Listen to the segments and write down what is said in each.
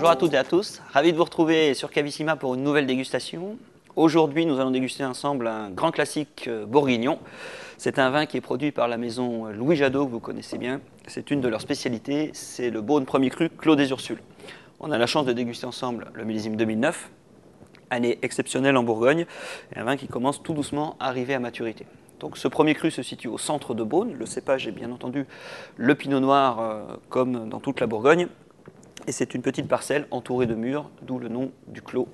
Bonjour à toutes et à tous, ravi de vous retrouver sur Cavissima pour une nouvelle dégustation. Aujourd'hui, nous allons déguster ensemble un grand classique bourguignon. C'est un vin qui est produit par la maison Louis Jadot, que vous connaissez bien. C'est une de leurs spécialités, c'est le Beaune Premier Cru Clos des Ursules. On a la chance de déguster ensemble le millésime 2009, année exceptionnelle en Bourgogne, et un vin qui commence tout doucement à arriver à maturité. Donc ce premier cru se situe au centre de Beaune. Le cépage est bien entendu le pinot noir, comme dans toute la Bourgogne. Et c'est une petite parcelle entourée de murs, d'où le nom du clos.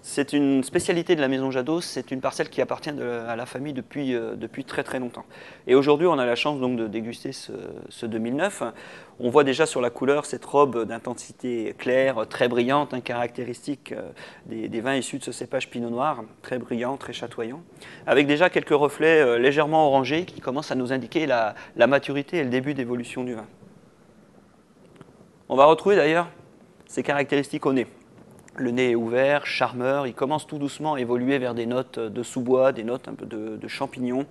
C'est une spécialité de la maison Jadot, c'est une parcelle qui appartient à la famille depuis très très longtemps. Et aujourd'hui, on a la chance donc de déguster ce 2009. On voit déjà sur la couleur cette robe d'intensité claire, très brillante, caractéristique des vins issus de ce cépage pinot noir, très brillant, très chatoyant, avec déjà quelques reflets légèrement orangés qui commencent à nous indiquer la maturité et le début d'évolution du vin. On va retrouver d'ailleurs ces caractéristiques au nez. Le nez est ouvert, charmeur, il commence tout doucement à évoluer vers des notes de sous-bois, des notes un peu de champignons,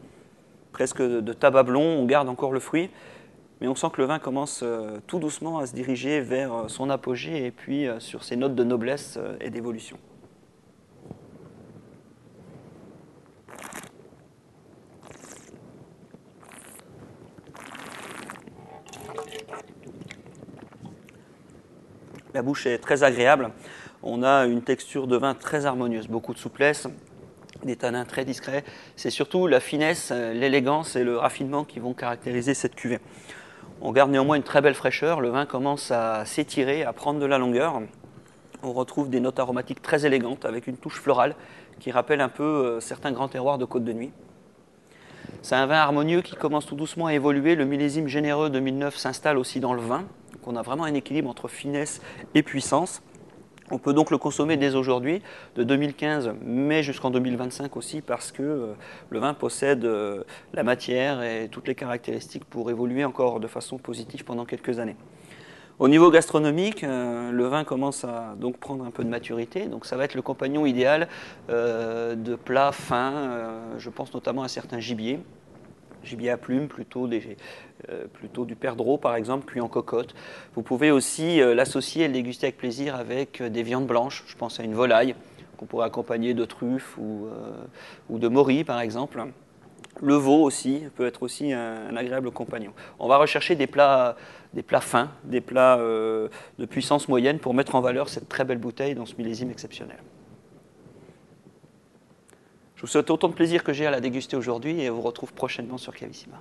presque de tabac blond. On garde encore le fruit, mais on sent que le vin commence tout doucement à se diriger vers son apogée et puis sur ces notes de noblesse et d'évolution. La bouche est très agréable. On a une texture de vin très harmonieuse, beaucoup de souplesse, des tanins très discrets. C'est surtout la finesse, l'élégance et le raffinement qui vont caractériser cette cuvée. On garde néanmoins une très belle fraîcheur, le vin commence à s'étirer, à prendre de la longueur. On retrouve des notes aromatiques très élégantes avec une touche florale qui rappelle un peu certains grands terroirs de Côte de Nuit. C'est un vin harmonieux qui commence tout doucement à évoluer. Le millésime généreux 2009 s'installe aussi dans le vin. Donc on a vraiment un équilibre entre finesse et puissance. On peut donc le consommer dès aujourd'hui, de 2015, mais jusqu'en 2025 aussi, parce que le vin possède la matière et toutes les caractéristiques pour évoluer encore de façon positive pendant quelques années. Au niveau gastronomique, le vin commence à donc prendre un peu de maturité, donc ça va être le compagnon idéal de plats fins, je pense notamment à certains gibiers. Gibier à plumes, plutôt du perdreau par exemple, cuit en cocotte. Vous pouvez aussi l'associer et le déguster avec plaisir avec des viandes blanches. Je pense à une volaille qu'on pourrait accompagner de truffes ou de morilles par exemple. Le veau aussi peut être aussi un agréable compagnon. On va rechercher des plats fins, des plats de puissance moyenne pour mettre en valeur cette très belle bouteille dans ce millésime exceptionnel. Je vous souhaite autant de plaisir que j'ai à la déguster aujourd'hui et on vous retrouve prochainement sur Cavissima.